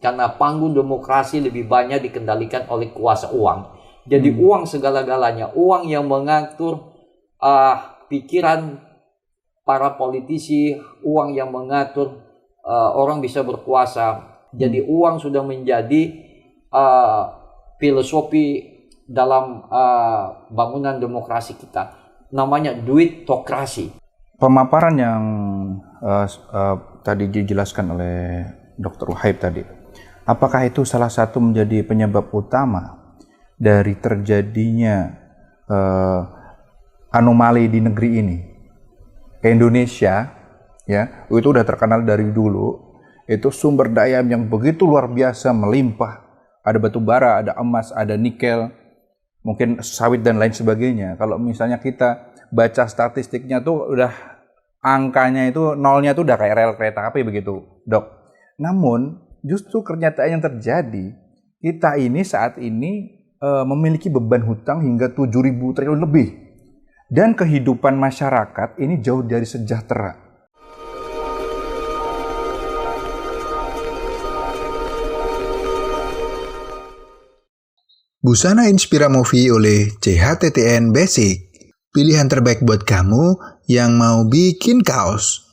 Karena panggung demokrasi lebih banyak dikendalikan oleh kuasa uang. Jadi uang segala-galanya, uang yang mengatur pikiran para politisi, uang yang mengatur orang bisa berkuasa. Jadi uang sudah menjadi filosofi dalam bangunan demokrasi kita. Namanya duitokrasi. Pemaparan yang tadi dijelaskan oleh Dr. Wahib tadi, apakah itu salah satu menjadi penyebab utama dari terjadinya anomali di negeri ini? Indonesia, ya, itu udah terkenal dari dulu, itu sumber daya yang begitu luar biasa, melimpah. Ada batu bara, ada emas, ada nikel, mungkin sawit dan lain sebagainya. Kalau misalnya kita baca statistiknya tuh udah angkanya itu nolnya tuh udah kayak rel kereta api begitu, Dok. Namun justru kenyataan yang terjadi, kita ini saat ini memiliki beban hutang hingga 7.000 triliun lebih. Dan kehidupan masyarakat ini jauh dari sejahtera. Busana Inspira Movie oleh CHTTN Basic. Pilihan terbaik buat kamu yang mau bikin kaos.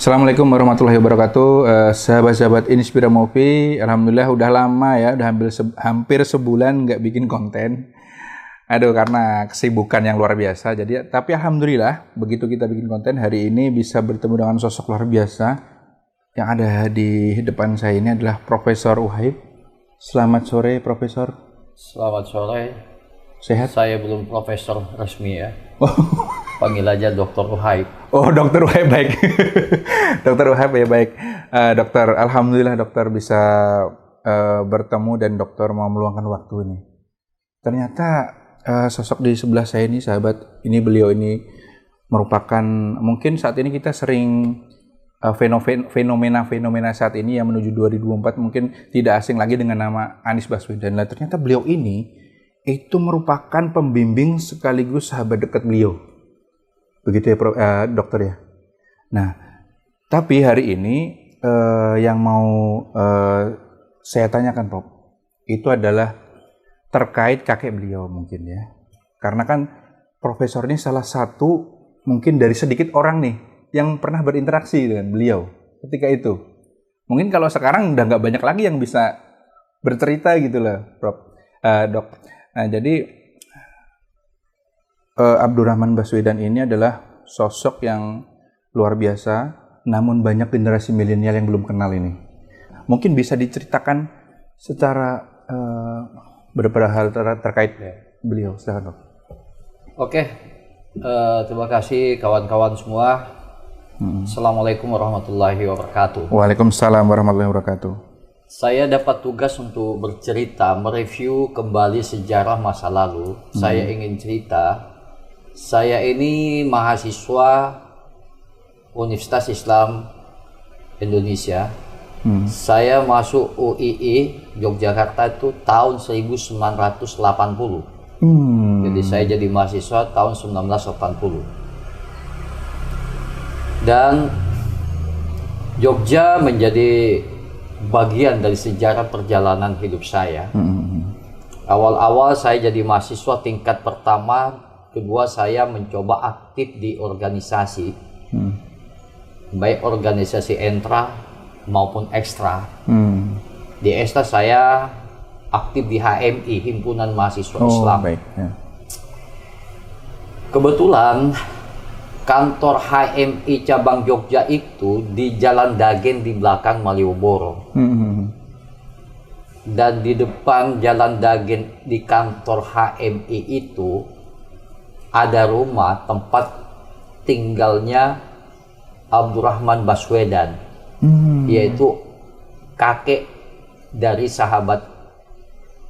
Assalamualaikum warahmatullahi wabarakatuh, sahabat-sahabat Inspira Movie. Alhamdulillah udah lama ya, udah hampir sebulan nggak bikin konten. Aduh, karena kesibukan yang luar biasa. Tapi alhamdulillah begitu kita bikin konten hari ini bisa bertemu dengan sosok luar biasa. Yang ada di depan saya ini adalah Profesor Wahib. Selamat sore, Profesor. Selamat sore. Sehat? Saya belum profesor resmi ya. Panggil aja Dr. Wahib. Oh, Dr. Wahib, baik. Dr. Wahib ya, baik. Dokter, alhamdulillah dokter bisa bertemu dan dokter mau meluangkan waktu ini. Ternyata sosok di sebelah saya ini, sahabat, beliau ini merupakan, mungkin saat ini kita sering fenomena saat ini yang menuju 2024 mungkin tidak asing lagi dengan nama Anies Baswedan. Nah, ternyata beliau ini itu merupakan pembimbing sekaligus sahabat dekat beliau. Begitu ya, dokter ya. Nah, tapi hari ini yang mau saya tanyakan, Prof, itu adalah terkait kakek beliau mungkin ya. Karena kan Profesor ini salah satu mungkin dari sedikit orang nih yang pernah berinteraksi dengan beliau ketika itu. Mungkin kalau sekarang udah nggak banyak lagi yang bisa bercerita gitu lah, Prof, Dok. Nah, jadi Abdurrahman Baswedan ini adalah sosok yang luar biasa, namun banyak generasi milenial yang belum kenal ini. Mungkin bisa diceritakan secara beberapa hal terkait beliau. Silakan, Dok. Oke, terima kasih kawan-kawan semua. Assalamualaikum warahmatullahi wabarakatuh. Waalaikumsalam warahmatullahi wabarakatuh. Saya dapat tugas untuk bercerita, mereview kembali sejarah masa lalu. Saya ingin cerita, saya ini mahasiswa Universitas Islam Indonesia. Saya masuk UII Yogyakarta itu tahun 1980. Jadi saya jadi mahasiswa tahun 1980. Dan Jogja menjadi bagian dari sejarah perjalanan hidup saya. Awal-awal saya jadi mahasiswa tingkat pertama, kedua saya mencoba aktif di organisasi, baik organisasi intra maupun ekstra. Di ekstra saya aktif di HMI, Himpunan Mahasiswa Islam. Baik, ya. Kebetulan kantor HMI cabang Jogja itu di Jalan Dagen di belakang Malioboro. dan di depan Jalan Dagen di kantor HMI itu ada rumah tempat tinggalnya Abdurrahman Baswedan, yaitu kakek dari sahabat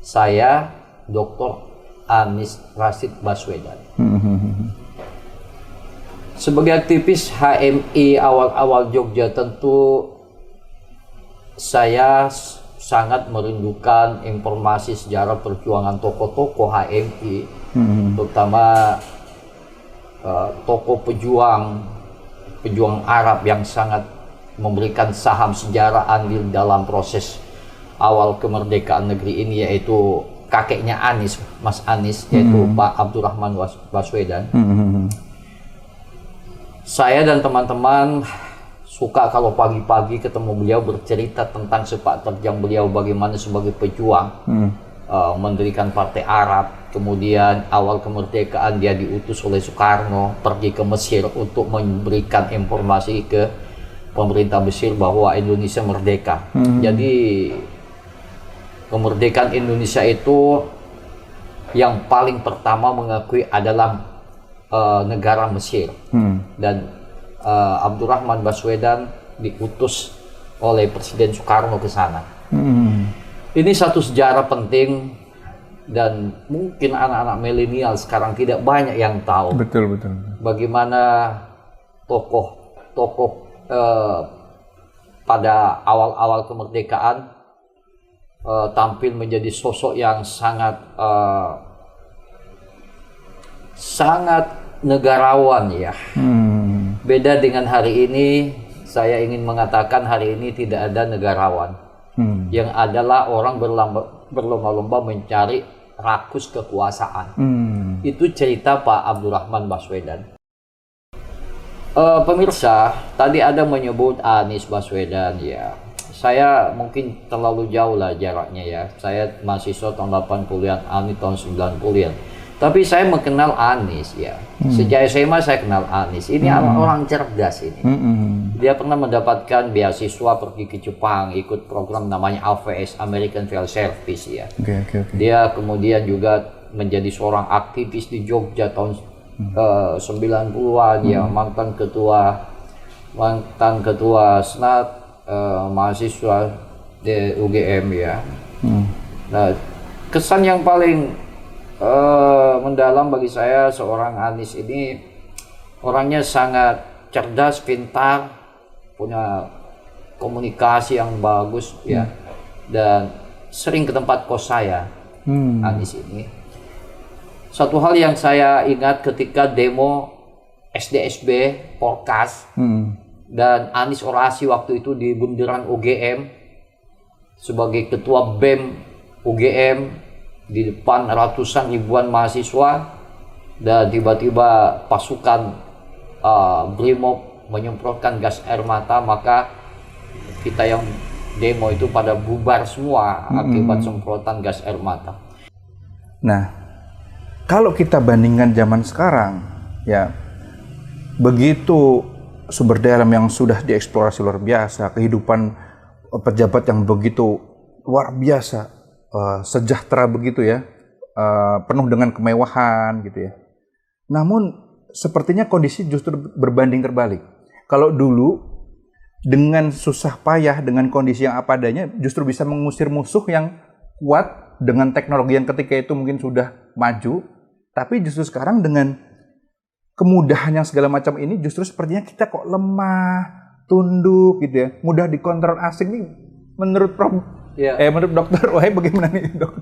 saya, Dr. Anies Rashid Baswedan. Sebagai aktivis HMI awal-awal Jogja, tentu saya sangat merindukan informasi sejarah perjuangan tokoh-tokoh HMI, terutama tokoh pejuang Arab yang sangat memberikan saham sejarah andil dalam proses awal kemerdekaan negeri ini, yaitu kakeknya Anies, Mas Anies, yaitu Pak Abdurrahman Baswedan. Saya dan teman-teman suka kalau pagi-pagi ketemu beliau bercerita tentang sepak terjang beliau bagaimana sebagai pejuang mendirikan Partai Arab. Kemudian awal kemerdekaan dia diutus oleh Soekarno pergi ke Mesir untuk memberikan informasi ke pemerintah Mesir bahwa Indonesia merdeka. Jadi kemerdekaan Indonesia itu yang paling pertama mengakui adalah negara Mesir, dan Abdurrahman Baswedan diutus oleh Presiden Soekarno ke sana. Ini satu sejarah penting dan mungkin anak-anak milenial sekarang tidak banyak yang tahu. Betul. Bagaimana tokoh pada awal-awal kemerdekaan tampil menjadi sosok yang sangat negarawan ya. Beda dengan hari ini, saya ingin mengatakan hari ini tidak ada negarawan. Yang adalah orang berlomba-lomba mencari rakus kekuasaan. Itu cerita Pak Abdurrahman Baswedan. Pemirsa, tadi ada menyebut Anies Baswedan ya. Saya mungkin terlalu jauh lah jaraknya ya. Saya mahasiswa tahun 80-an, Anies tahun 90-an. Tapi saya mengenal Anies ya. Sejak SMA saya kenal Anies. Ini orang cerdas ini. Dia pernah mendapatkan beasiswa pergi ke Jepang, ikut program namanya AVS, American Field Service ya. Dia kemudian juga menjadi seorang aktivis di Jogja tahun 90-an ya, mantan ketua Senat mahasiswa di UGM ya. Nah, kesan yang paling mendalam bagi saya seorang Anies ini, orangnya sangat cerdas, pintar, punya komunikasi yang bagus ya, dan sering ke tempat kos saya. Anies ini satu hal yang saya ingat ketika demo SDSB Porkas dan Anies orasi waktu itu di bundaran UGM sebagai ketua BEM UGM di depan ratusan ribuan mahasiswa, dan tiba-tiba pasukan Brimob menyemprotkan gas air mata, maka kita yang demo itu pada bubar semua akibat semprotan gas air mata. Nah, kalau kita bandingkan zaman sekarang ya, begitu sumber daya alam yang sudah dieksplorasi luar biasa, kehidupan pejabat yang begitu luar biasa, sejahtera begitu ya, penuh dengan kemewahan gitu ya. Namun sepertinya kondisi justru berbanding terbalik. Kalau dulu dengan susah payah, dengan kondisi yang apa adanya, justru bisa mengusir musuh yang kuat dengan teknologi yang ketika itu mungkin sudah maju. Tapi justru sekarang dengan kemudahan yang segala macam ini, justru sepertinya kita kok lemah, tunduk gitu ya, mudah dikontrol asing nih. Menurut menurut Dokter Wahai bagaimana nih, Dok?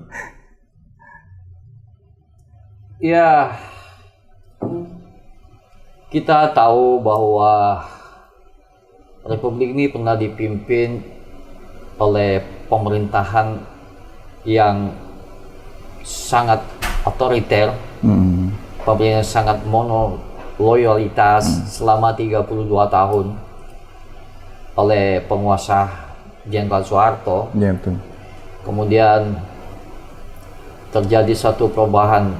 Ya, kita tahu bahwa Republik ini pernah dipimpin oleh pemerintahan yang sangat otoriter, pemerintahan sangat loyalitas selama 32 tahun oleh penguasa Jenderal Soeharto. Ya, betul. Kemudian terjadi satu perubahan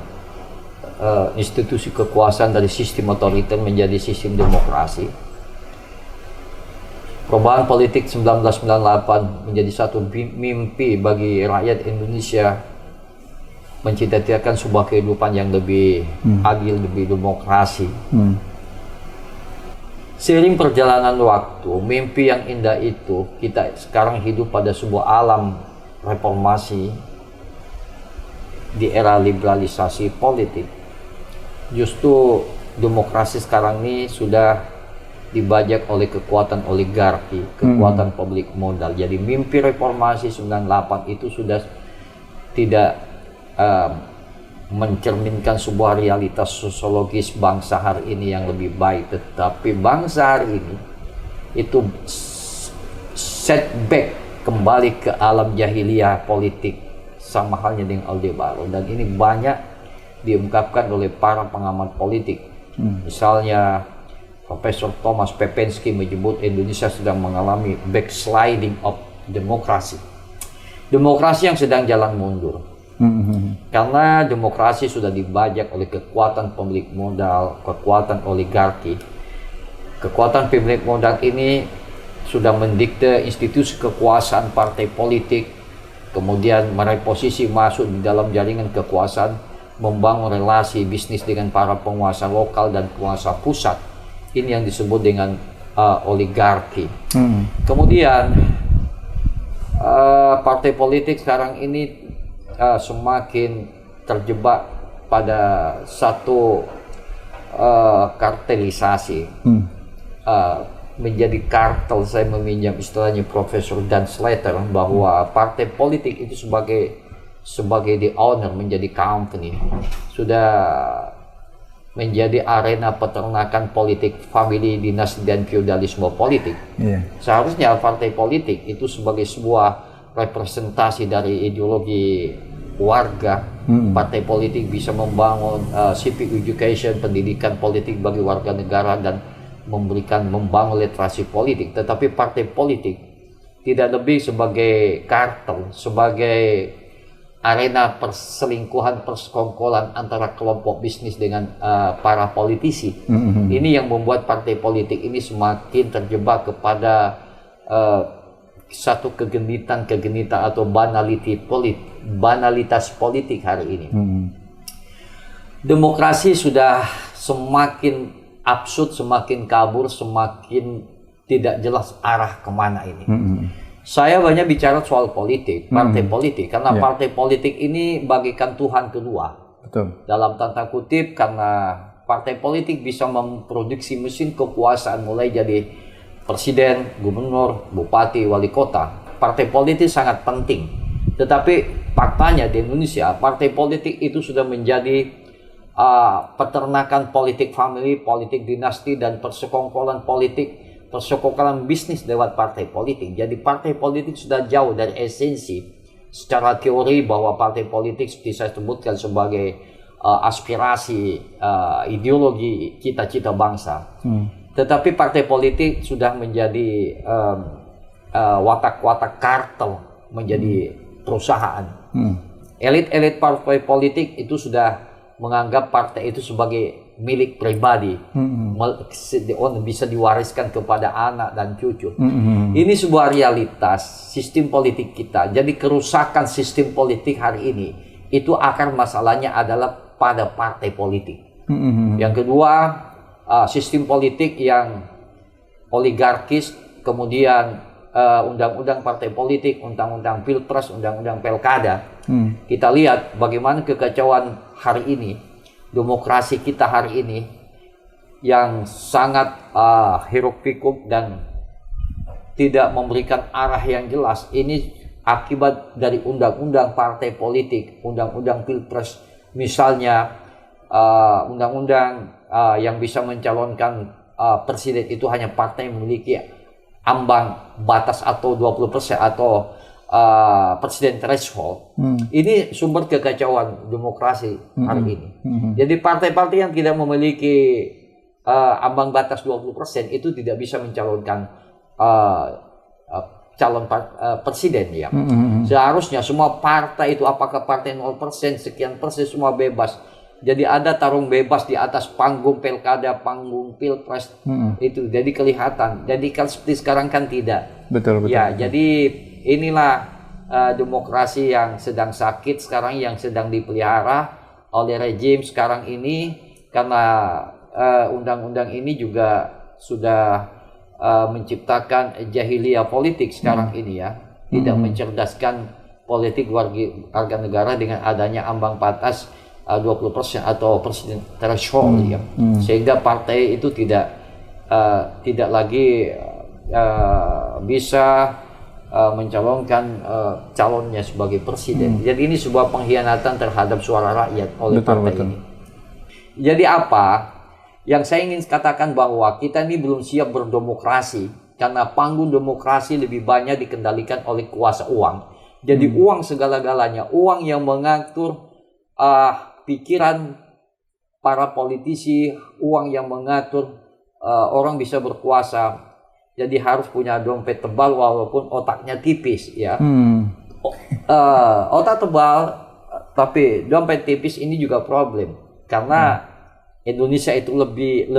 institusi kekuasaan dari sistem otoriter menjadi sistem demokrasi. Perubahan politik 1998 menjadi satu mimpi bagi rakyat Indonesia mencita-citakan sebuah kehidupan yang lebih adil, lebih demokrasi. Seiring perjalanan waktu, mimpi yang indah itu, kita sekarang hidup pada sebuah alam reformasi di era liberalisasi politik. Justru demokrasi sekarang ini sudah dibajak oleh kekuatan oligarki, kekuatan publik modal. Jadi mimpi reformasi 98 itu sudah tidak mencerminkan sebuah realitas sosiologis bangsa hari ini yang lebih baik, tetapi bangsa hari ini itu setback kembali ke alam jahiliyah politik, sama halnya dengan Orde Baru, dan ini banyak diungkapkan oleh para pengamat politik. Misalnya Profesor Thomas Pepensky menyebut Indonesia sedang mengalami backsliding of demokrasi, demokrasi yang sedang jalan mundur. Karena demokrasi sudah dibajak oleh kekuatan pemilik modal, kekuatan oligarki. Kekuatan pemilik modal ini sudah mendikte institusi kekuasaan partai politik, kemudian meraih posisi masuk di dalam jaringan kekuasaan, membangun relasi bisnis dengan para penguasa lokal dan penguasa pusat. Ini yang disebut dengan oligarki. Kemudian partai politik sekarang ini semakin terjebak pada satu kartelisasi, menjadi kartel. Saya meminjam istilahnya Profesor Dan Slater, bahwa partai politik itu sebagai the owner, menjadi company, sudah menjadi arena peternakan politik famili, dinasti, dan feudalisme politik. Seharusnya partai politik itu sebagai sebuah representasi dari ideologi warga. Partai politik bisa membangun civic education, pendidikan politik bagi warga negara, dan membangun literasi politik. Tetapi partai politik tidak lebih sebagai kartel, sebagai arena perselingkuhan, persekongkolan antara kelompok bisnis dengan para politisi. Ini yang membuat partai politik ini semakin terjebak kepada satu kegenitan atau banalitas politik hari ini. Demokrasi sudah semakin absurd, semakin kabur, semakin tidak jelas arah kemana ini. Saya banyak bicara soal politik, partai politik, karena partai politik ini bagikan Tuhan kedua. Dalam tanda kutip, karena partai politik bisa memproduksi mesin kekuasaan, mulai jadi presiden, gubernur, bupati, wali kota. Partai politik sangat penting. Tetapi faktanya di Indonesia, partai politik itu sudah menjadi peternakan politik famili, politik dinasti, dan persekongkolan politik, persekongkolan bisnis lewat partai politik. Jadi partai politik sudah jauh dari esensi secara teori, bahwa partai politik seperti saya sebutkan sebagai aspirasi, ideologi, cita-cita bangsa. Tetapi partai politik sudah menjadi watak-watak kartel, menjadi perusahaan. Elit-elit partai politik itu sudah menganggap partai itu sebagai milik pribadi, bisa diwariskan kepada anak dan cucu. Ini sebuah realitas sistem politik kita. Jadi kerusakan sistem politik hari ini, itu akar masalahnya adalah pada partai politik. Yang kedua, sistem politik yang oligarkis, kemudian undang-undang partai politik, undang-undang pilpres, undang-undang pilkada. Kita lihat bagaimana kekacauan hari ini, demokrasi kita hari ini yang sangat hiruk pikuk dan tidak memberikan arah yang jelas. Ini akibat dari undang-undang partai politik, undang-undang pilpres, misalnya undang-undang yang bisa mencalonkan presiden itu hanya partai yang memiliki ambang batas atau 20% atau presiden threshold. Ini sumber kekacauan demokrasi hari ini. Jadi partai-partai yang tidak memiliki ambang batas 20% itu tidak bisa mencalonkan calon presiden ya. Seharusnya semua partai itu, apakah partai 0%, sekian persen, semua bebas Jadi ada tarung bebas di atas panggung pilkada, panggung pilpres itu. Jadi kelihatan. Jadi kan seperti sekarang kan tidak. Betul. Ya, jadi inilah demokrasi yang sedang sakit sekarang, yang sedang dipelihara oleh rejim sekarang ini, karena undang-undang ini juga sudah menciptakan jahiliyah politik sekarang ini ya. Tidak mencerdaskan politik warga negara dengan adanya ambang batas 20% atau presiden threshold ya. Sehingga partai itu tidak lagi bisa mencalonkan calonnya sebagai presiden. Jadi ini sebuah pengkhianatan terhadap suara rakyat oleh partai ini. Jadi apa yang saya ingin katakan, bahwa kita ini belum siap berdemokrasi karena panggung demokrasi lebih banyak dikendalikan oleh kuasa uang. Jadi uang segala-galanya, uang yang mengatur pikiran para politisi, uang yang mengatur orang bisa berkuasa. Jadi harus punya dompet tebal walaupun otaknya tipis ya. Otak tebal tapi dompet tipis ini juga problem, karena Indonesia itu lebih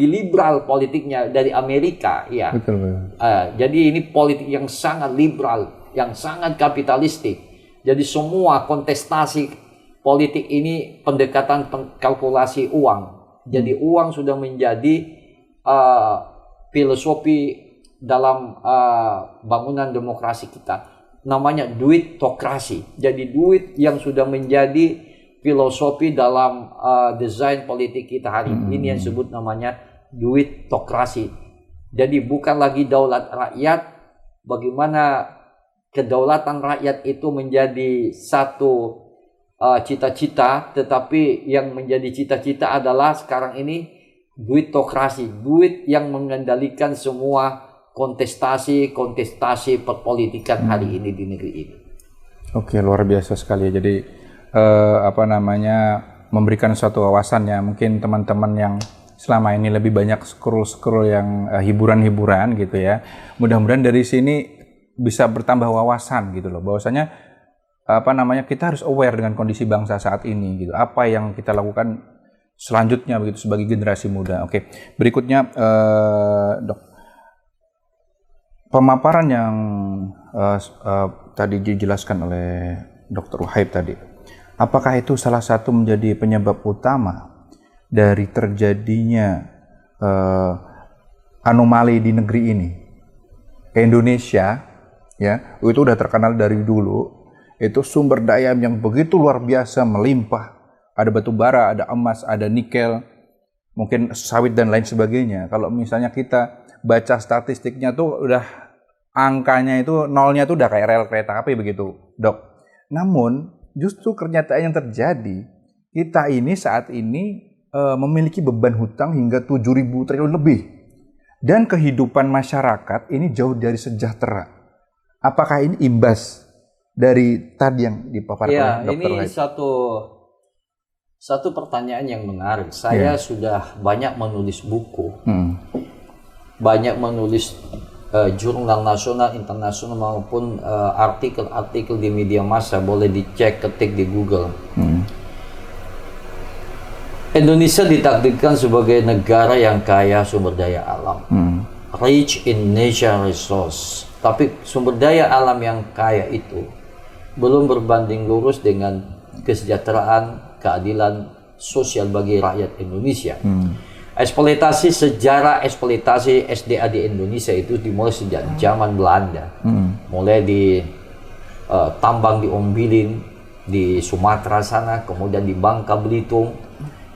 liberal politiknya dari Amerika ya. Betul. Jadi ini politik yang sangat liberal, yang sangat kapitalistik. Jadi semua kontestasi politik ini pendekatan kalkulasi uang. Jadi uang sudah menjadi filosofi dalam bangunan demokrasi kita. Namanya duitokrasi. Jadi duit yang sudah menjadi filosofi dalam desain politik kita hari ini, yang disebut namanya duitokrasi. Jadi bukan lagi daulat rakyat, bagaimana kedaulatan rakyat itu menjadi satu cita-cita, tetapi yang menjadi cita-cita adalah sekarang ini duitokrasi, duit yang mengendalikan semua kontestasi perpolitikan hari ini di negeri ini. Oke, luar biasa sekali ya. Jadi memberikan suatu wawasan ya, mungkin teman-teman yang selama ini lebih banyak scroll yang hiburan-hiburan gitu ya. Mudah-mudahan dari sini bisa bertambah wawasan gitu loh, bahwasanya kita harus aware dengan kondisi bangsa saat ini gitu. Apa yang kita lakukan selanjutnya begitu sebagai generasi muda. Oke, berikutnya Dok, pemaparan yang tadi dijelaskan oleh Dr. Wahib tadi, apakah itu salah satu menjadi penyebab utama dari terjadinya anomali di negeri ini? Indonesia ya, itu udah terkenal dari dulu, itu sumber daya yang begitu luar biasa, melimpah. Ada batu bara, ada emas, ada nikel, mungkin sawit dan lain sebagainya. Kalau misalnya kita baca statistiknya tuh udah angkanya itu nolnya tuh udah kayak rel kereta api begitu, Dok. Namun justru kenyataan yang terjadi, kita ini saat ini memiliki beban hutang hingga 7.000 triliun lebih. Dan kehidupan masyarakat ini jauh dari sejahtera. Apakah ini imbas dari tadi yang dipaparkan Dr. Wahib? Ini satu pertanyaan yang menarik. Saya sudah banyak menulis buku, banyak menulis jurnal nasional, internasional maupun artikel-artikel di media massa. Boleh dicek, ketik di Google. Indonesia ditakdirkan sebagai negara yang kaya sumber daya alam, rich in natural resource. Tapi sumber daya alam yang kaya itu belum berbanding lurus dengan kesejahteraan, keadilan sosial bagi rakyat Indonesia. Eksploitasi, sejarah eksploitasi SDA di Indonesia itu dimulai sejak zaman Belanda. Mulai di tambang di Ombilin, di Sumatera sana, kemudian di Bangka Belitung.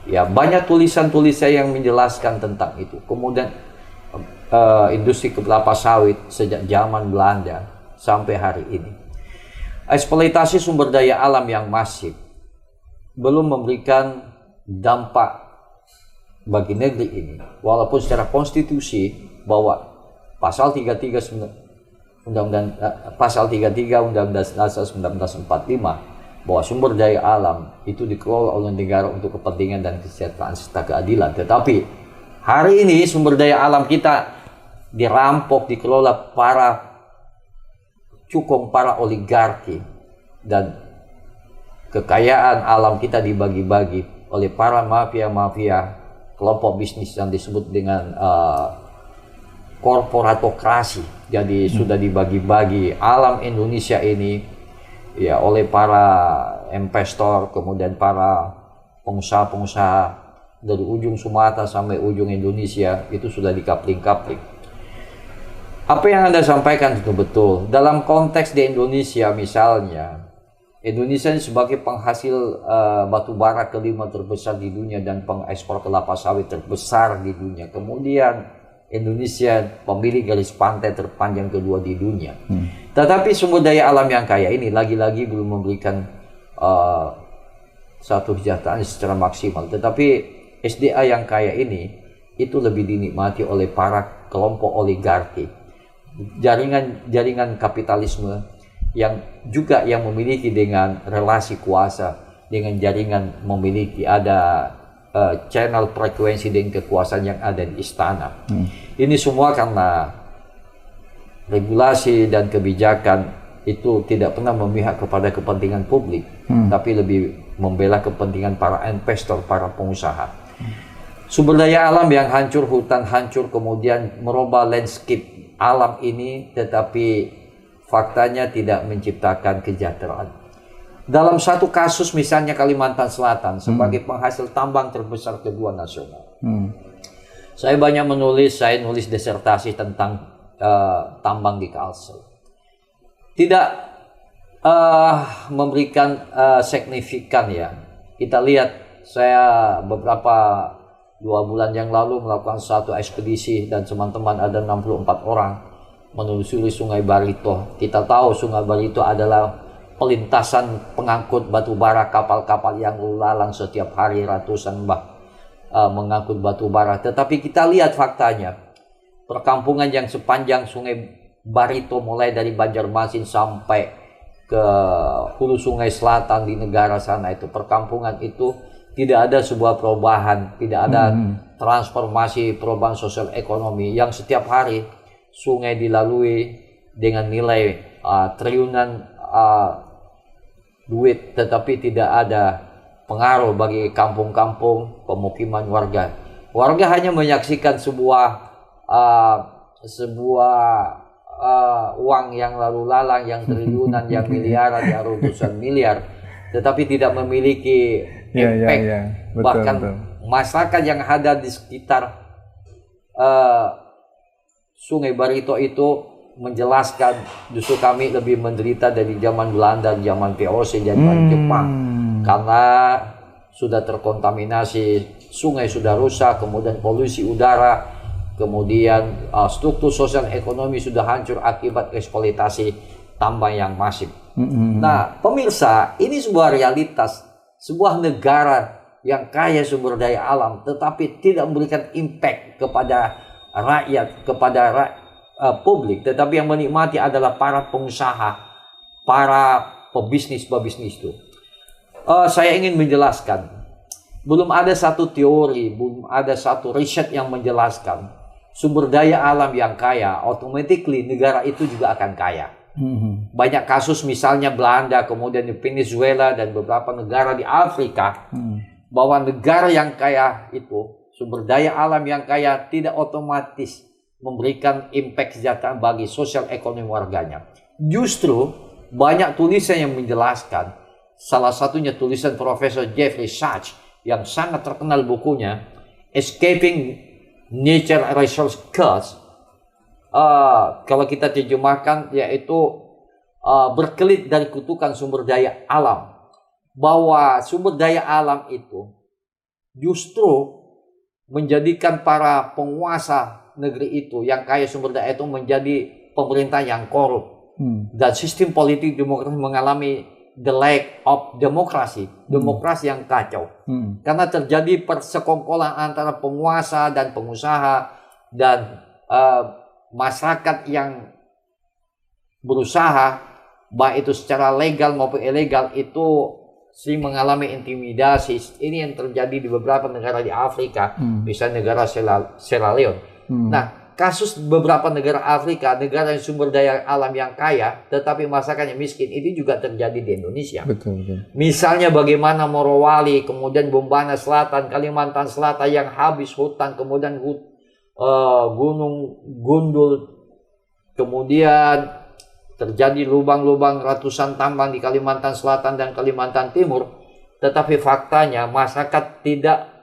Ya, banyak tulisan-tulisan yang menjelaskan tentang itu. Kemudian industri kelapa sawit sejak zaman Belanda sampai hari ini. Eksploitasi sumber daya alam yang masif belum memberikan dampak bagi negeri ini, walaupun secara konstitusi bahwa pasal 33 Undang-Undang Dasar 1945 bahwa sumber daya alam itu dikelola oleh negara untuk kepentingan dan kesejahteraan serta keadilan. Tetapi hari ini sumber daya alam kita dirampok, dikelola para cukong, para oligarki, dan kekayaan alam kita dibagi-bagi oleh para mafia-mafia, kelompok bisnis yang disebut dengan korporatokrasi. Jadi sudah dibagi-bagi alam Indonesia ini ya oleh para investor, kemudian para pengusaha-pengusaha dari ujung Sumatera sampai ujung Indonesia itu sudah dikapling-kapling. Apa yang Anda sampaikan itu betul. Dalam konteks di Indonesia misalnya, Indonesia ini sebagai penghasil batu bara kelima terbesar di dunia dan pengekspor kelapa sawit terbesar di dunia. Kemudian Indonesia pemilik garis pantai terpanjang kedua di dunia. Tetapi sumber daya alam yang kaya ini lagi-lagi belum memberikan satu kesejahteraan secara maksimal. Tetapi SDA yang kaya ini itu lebih dinikmati oleh para kelompok oligarki, jaringan kapitalisme yang juga yang memiliki dengan relasi kuasa, dengan jaringan memiliki ada channel frekuensi dengan kekuasaan yang ada di istana. Ini semua karena regulasi dan kebijakan itu tidak pernah memihak kepada kepentingan publik, tapi lebih membela kepentingan para investor, para pengusaha. Sumber daya alam yang hancur, hutan hancur, kemudian merubah landscape alam ini, tetapi faktanya tidak menciptakan kesejahteraan. Dalam satu kasus misalnya Kalimantan Selatan sebagai penghasil tambang terbesar kedua nasional. Saya banyak menulis, saya nulis disertasi tentang tambang di Kalsel. Tidak memberikan signifikan ya. Kita lihat, saya beberapa 2 bulan yang lalu melakukan satu ekspedisi dan teman-teman ada 64 orang menelusuri Sungai Barito. Kita tahu Sungai Barito adalah pelintasan pengangkut batu bara, kapal-kapal yang lalang setiap hari ratusan mengangkut batu bara. Tetapi kita lihat faktanya, perkampungan yang sepanjang Sungai Barito mulai dari Banjarmasin sampai ke hulu Sungai Selatan di negara sana, itu perkampungan itu tidak ada sebuah perubahan, tidak ada transformasi perubahan sosial ekonomi yang setiap hari sungai dilalui dengan nilai triliunan duit, tetapi tidak ada pengaruh bagi kampung-kampung pemukiman warga. Warga hanya menyaksikan sebuah uang yang lalu lalang, yang triliunan, yang miliaran, yang ratusan miliar, tetapi tidak memiliki impact. Betul, bahkan betul. Masyarakat yang ada di sekitar Sungai Barito itu menjelaskan justru kami lebih menderita dari zaman Belanda, zaman VOC, zaman Jepang, karena sudah terkontaminasi, sungai sudah rusak, kemudian polusi udara, kemudian struktur sosial ekonomi sudah hancur akibat eksploitasi tambang yang masif. Nah, pemirsa, ini sebuah realitas. Sebuah negara yang kaya sumber daya alam tetapi tidak memberikan impact kepada rakyat, kepada publik, tetapi yang menikmati adalah para pengusaha, para pebisnis itu. Saya ingin menjelaskan, belum ada satu teori, belum ada satu riset yang menjelaskan sumber daya alam yang kaya, automatically negara itu juga akan kaya. Banyak kasus misalnya Belanda, kemudian di Venezuela dan beberapa negara di Afrika, bahwa negara yang kaya itu, sumber daya alam yang kaya tidak otomatis memberikan impact kesejahteraan bagi sosial ekonomi warganya. Justru banyak tulisan yang menjelaskan, salah satunya tulisan Profesor Jeffrey Sachs yang sangat terkenal bukunya Escaping Nature Resource Curse. Kalau kita terjemahkan yaitu berkelit dari kutukan sumber daya alam, bahwa sumber daya alam itu justru menjadikan para penguasa negeri itu yang kaya sumber daya itu menjadi pemerintah yang korup, dan sistem politik demokrasi mengalami the lack of demokrasi yang kacau, karena terjadi persekongkolan antara penguasa dan pengusaha dan masyarakat yang berusaha, baik itu secara legal maupun ilegal, itu sering mengalami intimidasi. Ini yang terjadi di beberapa negara di Afrika, misalnya negara Sierra Leone. Nah, kasus beberapa negara Afrika, negara yang sumber daya alam yang kaya, tetapi masyarakatnya miskin, itu juga terjadi di Indonesia. Betul, betul. Misalnya bagaimana Morowali, kemudian Bombana Selatan, Kalimantan Selatan yang habis hutan, kemudian Gunung Gundul, kemudian terjadi lubang-lubang ratusan tambang di Kalimantan Selatan dan Kalimantan Timur, tetapi faktanya masyarakat tidak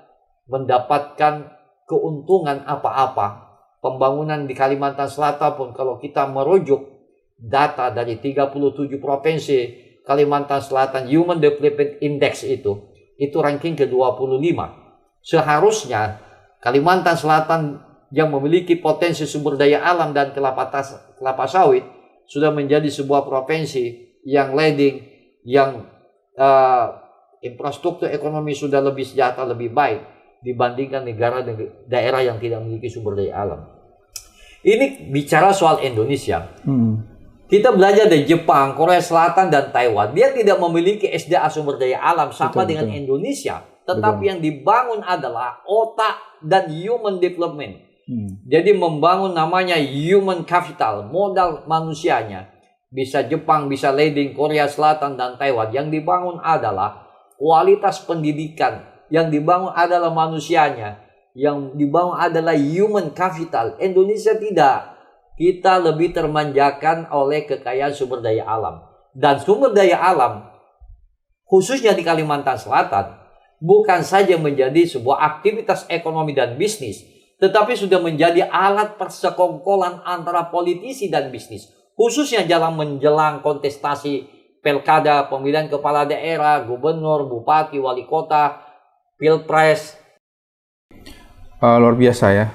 mendapatkan keuntungan apa-apa. Pembangunan di Kalimantan Selatan pun kalau kita merujuk data dari 37 provinsi Kalimantan Selatan Human Development Index itu ranking ke-25. Seharusnya Kalimantan Selatan yang memiliki potensi sumber daya alam dan kelapa sawit sudah menjadi sebuah provinsi yang leading, yang infrastruktur ekonomi sudah lebih sejahtera, lebih baik dibandingkan daerah yang tidak memiliki sumber daya alam. Ini bicara soal Indonesia. Kita belajar dari Jepang, Korea Selatan, dan Taiwan. Dia tidak memiliki SDA sumber daya alam sama dengan Indonesia. Tetapi yang dibangun adalah otak dan human development. Jadi membangun namanya human capital, modal manusianya. Bisa Jepang, bisa leading, Korea Selatan, dan Taiwan. Yang dibangun adalah kualitas pendidikan. Yang dibangun adalah manusianya. Yang dibangun adalah human capital. Indonesia tidak. Kita lebih termanjakan oleh kekayaan sumber daya alam. Dan sumber daya alam, khususnya di Kalimantan Selatan, bukan saja menjadi sebuah aktivitas ekonomi dan bisnis, tetapi sudah menjadi alat persekongkolan antara politisi dan bisnis. Khususnya dalam menjelang kontestasi pilkada, pemilihan kepala daerah, gubernur, bupati, wali kota, pilpres. Luar biasa ya,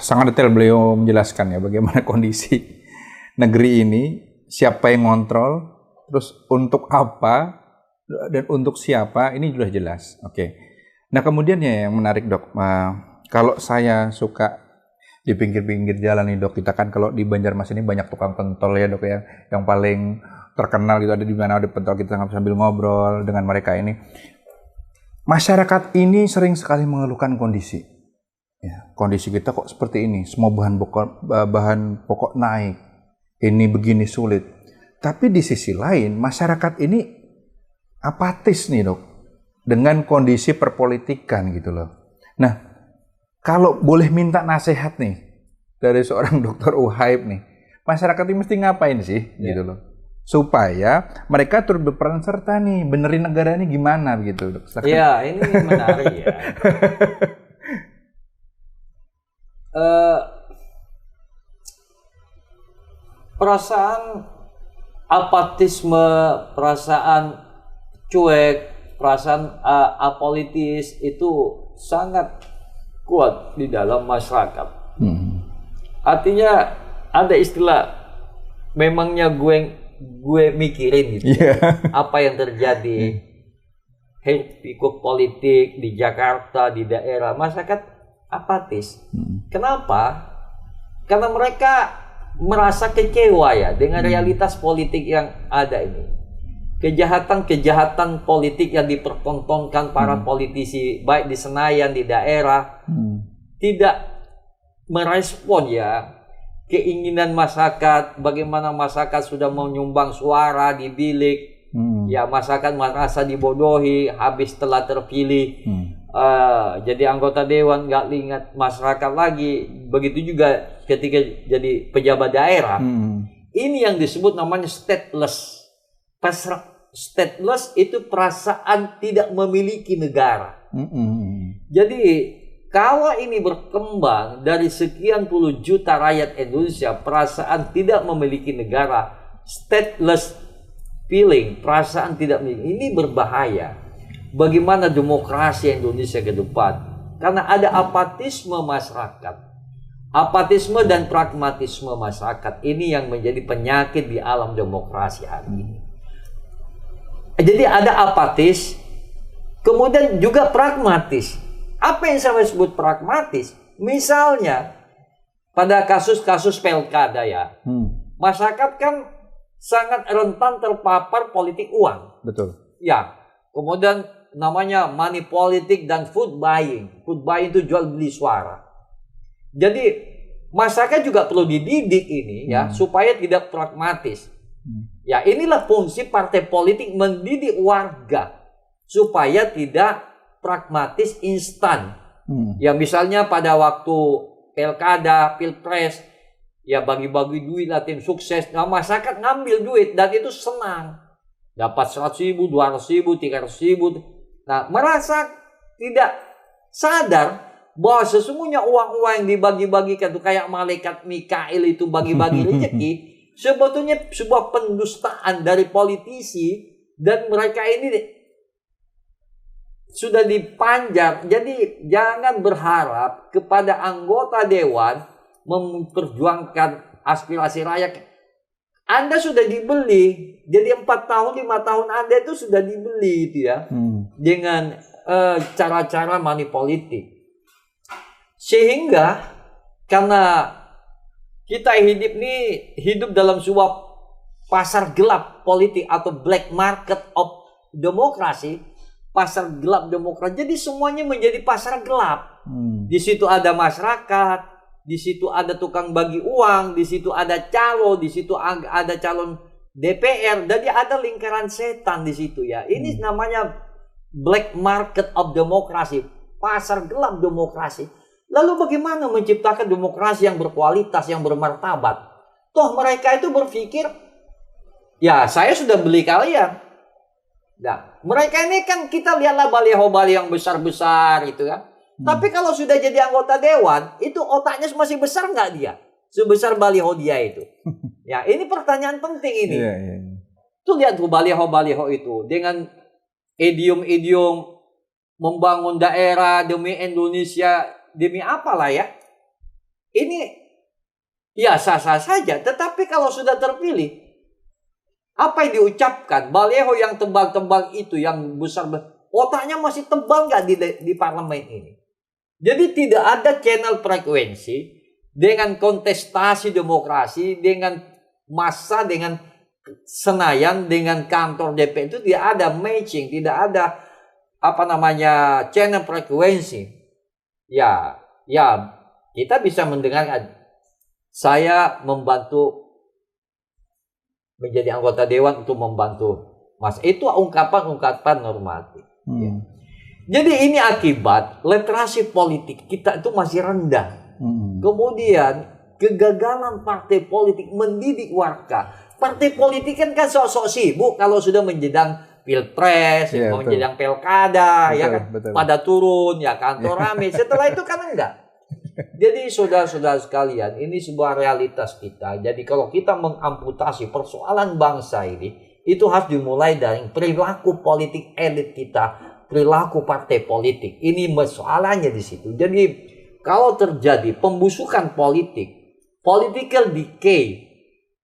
sangat detail beliau menjelaskan ya bagaimana kondisi negeri ini, siapa yang ngontrol, terus untuk apa dan untuk siapa, ini sudah jelas. Oke. Nah kemudian ya yang menarik dok, kalau saya suka di pinggir-pinggir jalan nih dok, kita kan kalau di Banjarmasin ini banyak tukang pentol ya dok ya, yang paling terkenal gitu ada di mana ada pentol, kita sambil ngobrol dengan mereka ini. Masyarakat ini sering sekali mengeluhkan kondisi. Ya, kondisi kita kok seperti ini, semua bahan pokok naik, ini begini sulit. Tapi di sisi lain, masyarakat ini apatis nih dok, dengan kondisi perpolitikan gitu loh. Nah, kalau boleh minta nasihat nih, dari seorang Dr. Uhaib nih, masyarakat ini mesti ngapain sih gitu loh. Supaya mereka turut berperan serta nih, benerin negara ini gimana begitu dok. Iya, ini menarik ya. Perasaan apatisme, perasaan cuek, perasaan apolitis itu sangat kuat di dalam masyarakat. Artinya ada istilah, memangnya gue mikirin gitu. Apa yang terjadi, pikuk politik di Jakarta, di daerah, masyarakat apatis. Kenapa? Karena mereka merasa kecewa ya dengan realitas politik yang ada ini. Kejahatan-kejahatan politik yang dipertontonkan para politisi baik di Senayan, di daerah, tidak merespon ya keinginan masyarakat, bagaimana masyarakat sudah menyumbang suara di bilik. Ya masyarakat merasa dibodohi habis telah terpilih. Jadi anggota dewan, nggak ingat masyarakat lagi. Begitu juga ketika jadi pejabat daerah. Ini yang disebut namanya stateless. Stateless itu perasaan tidak memiliki negara. Jadi kalau ini berkembang dari sekian puluh juta rakyat Indonesia, perasaan tidak memiliki negara, stateless feeling, perasaan tidak memiliki, ini berbahaya. Bagaimana demokrasi Indonesia ke depan? Karena ada apatisme masyarakat. Apatisme dan pragmatisme masyarakat ini yang menjadi penyakit di alam demokrasi hari ini. Jadi ada apatis, kemudian juga pragmatis. Apa yang saya sebut pragmatis? Misalnya pada kasus-kasus pilkada ya, masyarakat kan sangat rentan terpapar politik uang. Betul. Ya, kemudian namanya money politik dan food buying. Food buying itu jual beli suara. Jadi Masyarakat juga perlu dididik ini ya, supaya tidak pragmatis. Ya, inilah fungsi partai politik, mendidik warga supaya tidak pragmatis instan. Ya, misalnya pada waktu pilkada, pilpres, ya bagi-bagi duit lah tim sukses. Nah, masyarakat ngambil duit dan itu senang. Dapat 100.000, 200.000, 300.000. Nah, merasa tidak sadar bahwa sesungguhnya uang-uang yang dibagi-bagikan itu kayak malaikat Mikail itu bagi-bagi rezeki, sebetulnya sebuah pendustaan dari politisi, dan mereka ini sudah dipanjat. Jadi jangan berharap kepada anggota dewan memperjuangkan aspirasi rakyat. Anda sudah dibeli. Jadi 4 tahun, 5 tahun Anda itu sudah dibeli itu ya. Dengan cara-cara money politik. Sehingga karena kita hidup dalam sebuah pasar gelap politik atau black market of demokrasi, pasar gelap demokrasi. Jadi semuanya menjadi pasar gelap. Di situ ada masyarakat, di situ ada tukang bagi uang, di situ ada calo, di situ ada calon DPR, jadi ada lingkaran setan di situ ya. Ini namanya black market of demokrasi, pasar gelap demokrasi. Lalu bagaimana menciptakan demokrasi yang berkualitas, yang bermartabat? Toh mereka itu berpikir, ya saya sudah beli kalian. Nah, mereka ini kan kita lihatlah baliho-baliho yang besar-besar itu kan. Tapi kalau sudah jadi anggota dewan, itu otaknya masih besar nggak dia? Sebesar baliho dia itu. Ya, ini pertanyaan penting ini. Tuh lihat tuh baliho-baliho itu dengan idiom-idiom membangun daerah demi Indonesia, demi apalah ya. Ini ya sah-sah saja. Tetapi kalau sudah terpilih, apa yang diucapkan? Baliho yang tebal-tebal itu, yang besar, otaknya masih tebal nggak di parlemen ini? Jadi tidak ada channel frekuensi dengan kontestasi demokrasi, dengan massa, dengan Senayan, dengan kantor DP itu tidak ada matching, tidak ada channel frekuensi. Ya, kita bisa mendengar saya membantu menjadi anggota dewan untuk membantu Mas. Itu ungkapan normatif. Ya. Jadi ini akibat literasi politik kita itu masih rendah. Kemudian kegagalan partai politik mendidik warga. Partai politik kan sok-sok sibuk kalau sudah menjedang pilpres, menjedang pilkada, betul, ya kan, betul. Pada turun, ya kantor rame. Setelah itu kan enggak. Jadi saudara-saudara sekalian, ini sebuah realitas kita. Jadi kalau kita mengamputasi persoalan bangsa ini, itu harus dimulai dari perilaku politik elit kita, perilaku partai politik. Ini masalahnya di situ. Jadi kalau terjadi pembusukan politik, political decay,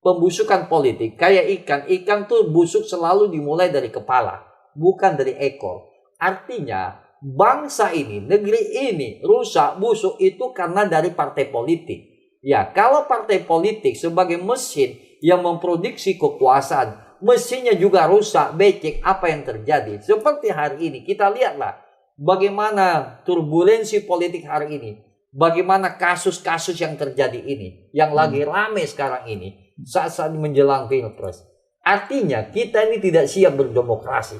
pembusukan politik, kayak ikan tuh busuk selalu dimulai dari kepala, bukan dari ekor. Artinya bangsa ini, negeri ini rusak, busuk itu karena dari partai politik. Ya, kalau partai politik sebagai mesin yang memproduksi kekuasaan, mesinnya juga rusak, becek, apa yang terjadi? Seperti hari ini, kita lihatlah bagaimana turbulensi politik hari ini. Bagaimana kasus-kasus yang terjadi ini, yang lagi rame sekarang ini, saat-saat menjelang pilpres. Artinya kita ini tidak siap berdemokrasi.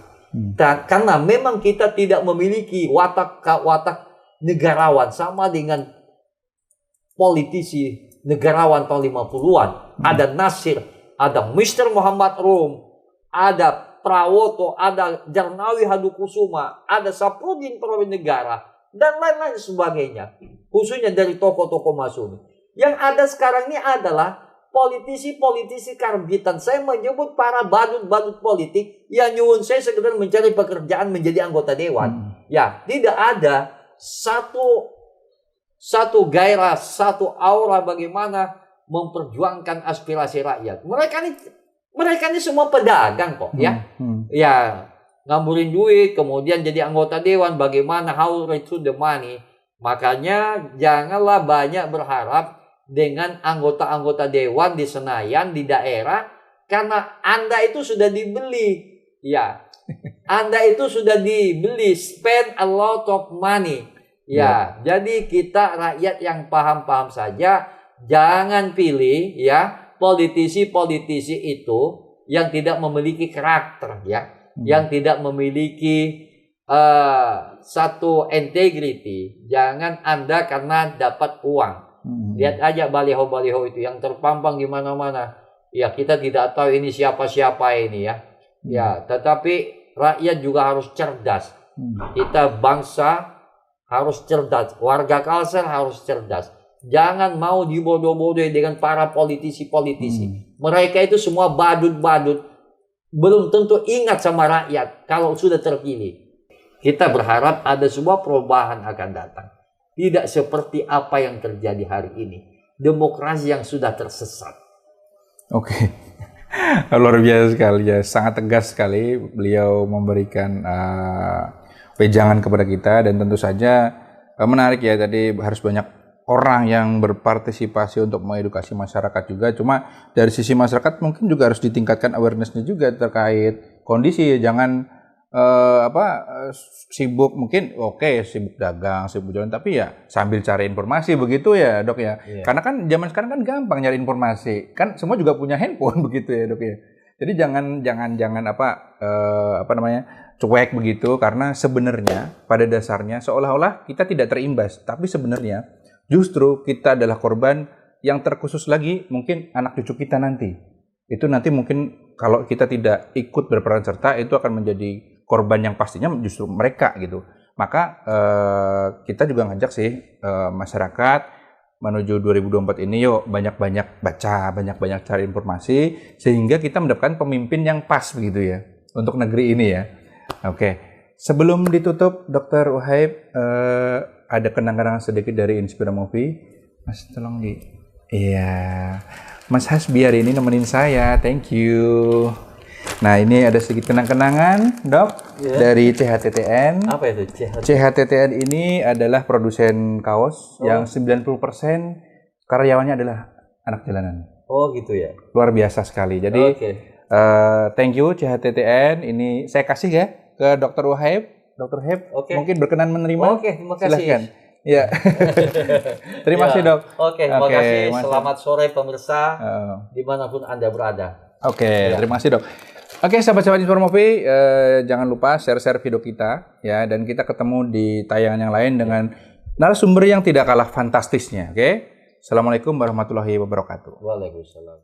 Karena memang kita tidak memiliki watak negarawan sama dengan politisi negarawan tahun 50-an. Ada Nasir, ada Mr. Muhammad Rum, ada Prawoto, ada Jarnawi Hadukusuma, ada Sapudin Purnawinegara, dan lain-lain sebagainya. Khususnya dari tokoh-tokoh Masumi. Yang ada sekarang ini adalah politisi-politisi karbitan. Saya menyebut para badut-badut politik yang nyuwun saya sekedar mencari pekerjaan menjadi anggota dewan. Ya, tidak ada satu gairah, satu aura bagaimana memperjuangkan aspirasi rakyat. Mereka ini semua pedagang kok, ya. Ya, ngamburin duit, kemudian jadi anggota dewan, bagaimana how to the money. Makanya janganlah banyak berharap dengan anggota-anggota dewan di Senayan, di daerah, karena Anda itu sudah dibeli. Ya, Anda itu sudah dibeli, spend a lot of money. Ya, jadi kita rakyat yang paham-paham saja, jangan pilih ya politisi-politisi itu yang tidak memiliki karakter ya, yang tidak memiliki satu integrity. Jangan Anda karena dapat uang. Lihat aja baliho-baliho itu yang terpampang di mana-mana. Ya, kita tidak tahu ini siapa-siapa ini ya. Ya, tetapi rakyat juga harus cerdas. Kita bangsa harus cerdas. Warga Kalsel harus cerdas. Jangan mau dibodoh-bodohi dengan para politisi-politisi. Mereka itu semua badut-badut. Belum tentu ingat sama rakyat kalau sudah terpilih. Kita berharap ada sebuah perubahan akan datang. Tidak seperti apa yang terjadi hari ini. Demokrasi yang sudah tersesat. Oke. Luar biasa sekali ya. Sangat tegas sekali beliau memberikan wejangan kepada kita. Dan tentu saja menarik ya. Tadi harus banyak orang yang berpartisipasi untuk mengedukasi masyarakat juga. Cuma dari sisi masyarakat mungkin juga harus ditingkatkan awareness-nya juga terkait kondisi. Jangan sibuk mungkin sibuk dagang, sibuk jualan, tapi ya sambil cari informasi begitu ya Dok ya. Karena kan zaman sekarang kan gampang nyari informasi. Kan semua juga punya handphone begitu ya Dok ya. Jadi jangan cuek begitu, karena sebenarnya pada dasarnya seolah-olah kita tidak terimbas, tapi sebenarnya justru kita adalah korban yang terkhusus lagi mungkin anak cucu kita nanti. Itu nanti mungkin kalau kita tidak ikut berperan serta itu akan menjadi korban yang pastinya justru mereka gitu. Maka kita juga ngajak sih masyarakat menuju 2024 ini, yuk banyak-banyak baca, banyak-banyak cari informasi sehingga kita mendapatkan pemimpin yang pas begitu ya untuk negeri ini ya. Oke. Sebelum ditutup Dr. Wahib, ada kenang-kenangan sedikit dari Inspira Movie. Mas tolong Iya. Mas Has biar ini nemenin saya. Thank you. Nah, ini ada sedikit kenang-kenangan, Dok, dari CHTTN. Apa itu CHTTN? CHTTN ini adalah produsen kaos yang 90% karyawannya adalah anak jalanan. Oh, gitu ya. Luar biasa sekali. Jadi, thank you CHTTN. Ini saya kasih ya ke Dr. Wahib. Dr. Wahib, mungkin berkenan menerima. Terima kasih. Silahkan. Ya. Terima kasih, Dok. Terima kasih. Selamat sore pemirsa dimanapun Anda berada. Terima kasih, Dok. Sahabat-sahabat Inspira Movie, jangan lupa share-share video kita ya, dan kita ketemu di tayangan yang lain dengan narasumber yang tidak kalah fantastisnya. Assalamualaikum warahmatullahi wabarakatuh. Waalaikumsalam.